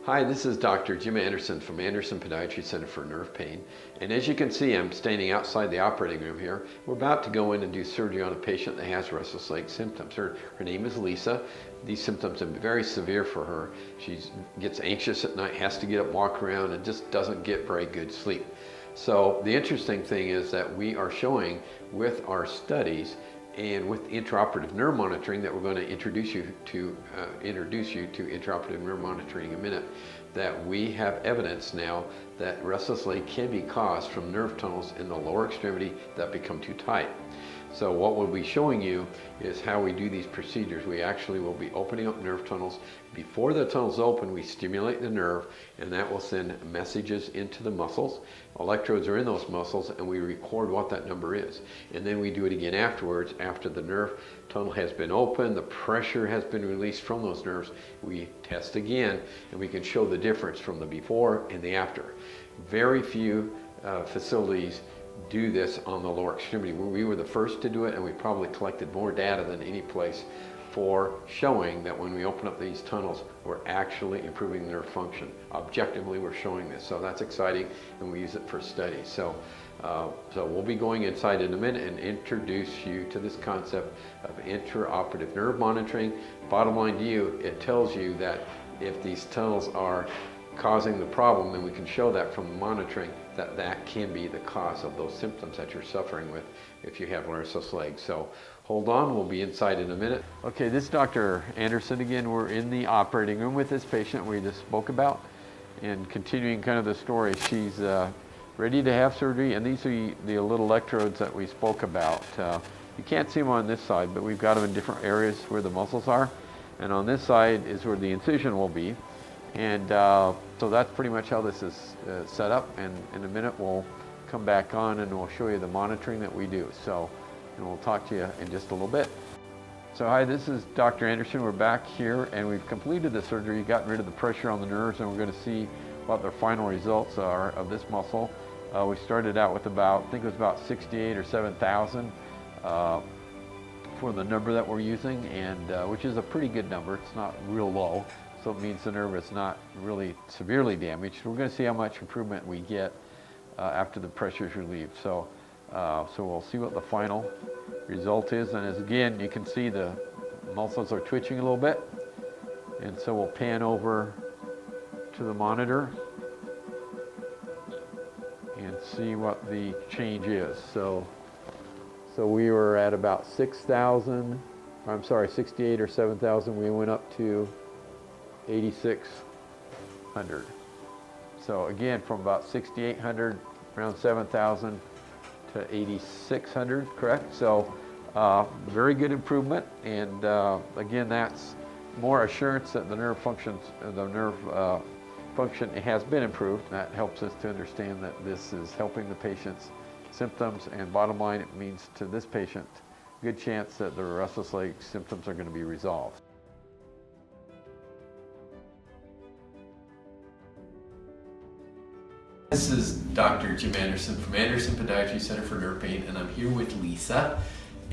Hi, this is Dr. Jim Anderson from Anderson Podiatry Center for Nerve Pain. And as you can see, I'm standing outside the operating room here. We're about to go in and do surgery on a patient that has restless leg symptoms. Her name is Lisa. These symptoms have been very severe for her. She gets anxious at night, has to get up, walk around, and just doesn't get very good sleep. So the interesting thing is that we are showing with our studies and with intraoperative nerve monitoring that we're going to introduce you to intraoperative nerve monitoring in a minute, that we have evidence now that restless leg can be caused from nerve tunnels in the lower extremity that become too tight. So what we'll be showing you is how we do these procedures. We actually will be opening up nerve tunnels. Before the tunnels open, we stimulate the nerve, and that will send messages into the muscles. Electrodes are in those muscles, and we record what that number is. And then we do it again afterwards. After the nerve tunnel has been opened, the pressure has been released from those nerves, we test again, and we can show the difference from the before and the after. Very few facilities do this on the lower extremity. We were the first to do it, and we probably collected more data than any place for showing that when we open up these tunnels, we're actually improving nerve function. Objectively, we're showing this, so that's exciting, and we use it for studies. So we'll be going inside in a minute and introduce you to this concept of intraoperative nerve monitoring. Bottom line to you, it tells you that if these tunnels are causing the problem, then we can show that from the monitoring that can be the cause of those symptoms that you're suffering with if you have restless legs. So hold on, we'll be inside in a minute. Okay, this is Dr. Anderson again. We're in the operating room with this patient we just spoke about, and continuing kind of the story. She's ready to have surgery, and these are the little electrodes that we spoke about. You can't see them on this side, but we've got them in different areas where the muscles are, and on this side is where the incision will be. And so that's pretty much how this is set up, and in a minute we'll come back on and we'll show you the monitoring that we do. So, and we'll talk to you in just a little bit. So hi, this is Dr. Anderson. We're back here and we've completed the surgery, gotten rid of the pressure on the nerves, and we're going to see what the final results are of this muscle. We started out with about, I think it was about 68 or 7,000 for the number that we're using, and which is a pretty good number. It's not real low. So it means the nerve is not really severely damaged. We're going to see how much improvement we get after the pressure is relieved. So we'll see what the final result is. And as again, you can see the muscles are twitching a little bit. And so we'll pan over to the monitor and see what the change is. So we were at about 6,000, I'm sorry, 68 or 7,000. We went up to 8,600. So again, from about 6,800, around 7,000 to 8,600, correct? So very good improvement, and again, that's more assurance that the nerve function has been improved. That helps us to understand that this is helping the patient's symptoms, and bottom line, it means to this patient, good chance that the restless leg symptoms are going to be resolved. This is Dr. Jim Anderson from Anderson Podiatry Center for Nerve Pain, and I'm here with Lisa,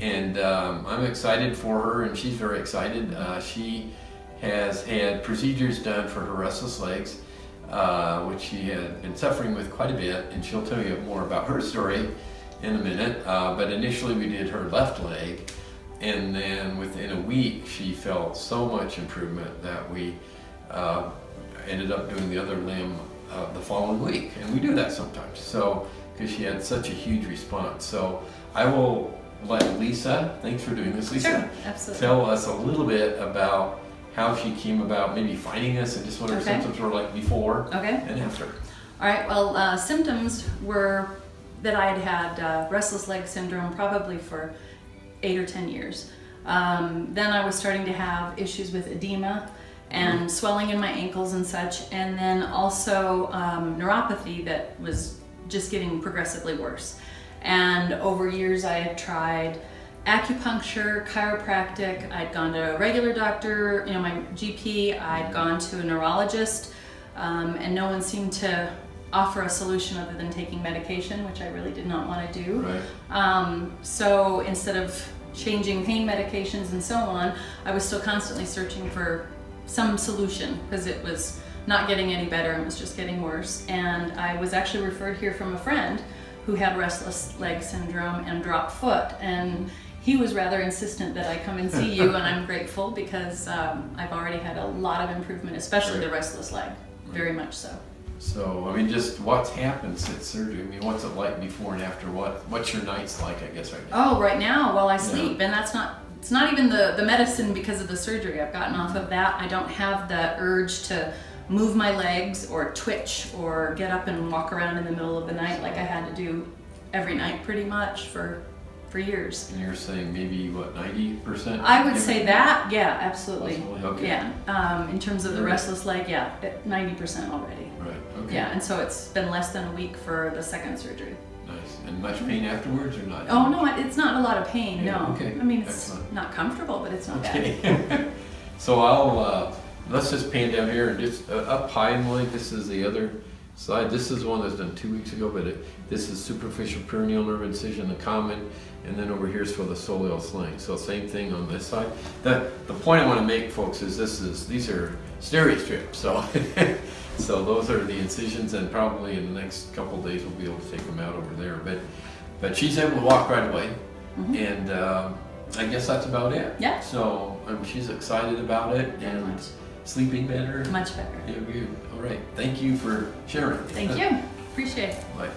and I'm excited for her, and she's very excited. She has had procedures done for her restless legs, which she had been suffering with quite a bit, and she'll tell you more about her story in a minute. But initially we did her left leg, and then within a week she felt so much improvement that we ended up doing the other limb the following week, and we do that sometimes, so because she had such a huge response. So I will let Lisa, thanks for doing this, Lisa. Sure, absolutely. Tell us a little bit about how she came about maybe finding us, and just what her symptoms were like before and after. All right, well, symptoms were that I had restless leg syndrome probably for 8 or 10 years. Then I was starting to have issues with edema and swelling in my ankles and such, and then also neuropathy that was just getting progressively worse. And over years I had tried acupuncture, chiropractic, I'd gone to a regular doctor, my GP, I'd gone to a neurologist, and no one seemed to offer a solution other than taking medication, which I really did not want to do. Right. So instead of changing pain medications and so on, I was still constantly searching for some solution because it was not getting any better, and was just getting worse. And I was actually referred here from a friend who had restless leg syndrome and dropped foot, and he was rather insistent that I come and see you, and I'm grateful because I've already had a lot of improvement, especially the restless leg, very much so. So, I mean, just what's happened since surgery? I mean, what's it like before and after? What's your nights like, I guess, right now? Oh, right now, well, I sleep, and it's not even the medicine because of the surgery. I've gotten off of that. I don't have the urge to move my legs or twitch or get up and walk around in the middle of the night like I had to do every night pretty much for years. And you're saying maybe, what, 90%? I would say that, yeah, absolutely. Okay. Yeah, in terms of the Right. restless leg, yeah, 90% already. Right, okay. Yeah, and so it's been less than a week for the second surgery. Nice. And much pain afterwards or not? Oh no, it's not a lot of pain, Yeah, no. okay. I mean, it's Excellent. not comfortable, but it's not bad. Okay. So I'll, let's just pan down here and just up high in the leg. This is the other side. This is one that's done 2 weeks ago, but this is superficial peroneal nerve incision, the common, and then over here is for the soleal sling. So same thing on this side. The point I want to make, folks, is these are stereo strips. So so those are the incisions, and probably in the next couple of days we'll be able to take them out over there. But she's able to walk right away, and I guess that's about it. Yeah. So she's excited about it Very and much. sleeping better. Much better. Yeah, good. All right. Thank you for sharing. Thank you. Appreciate it. Bye.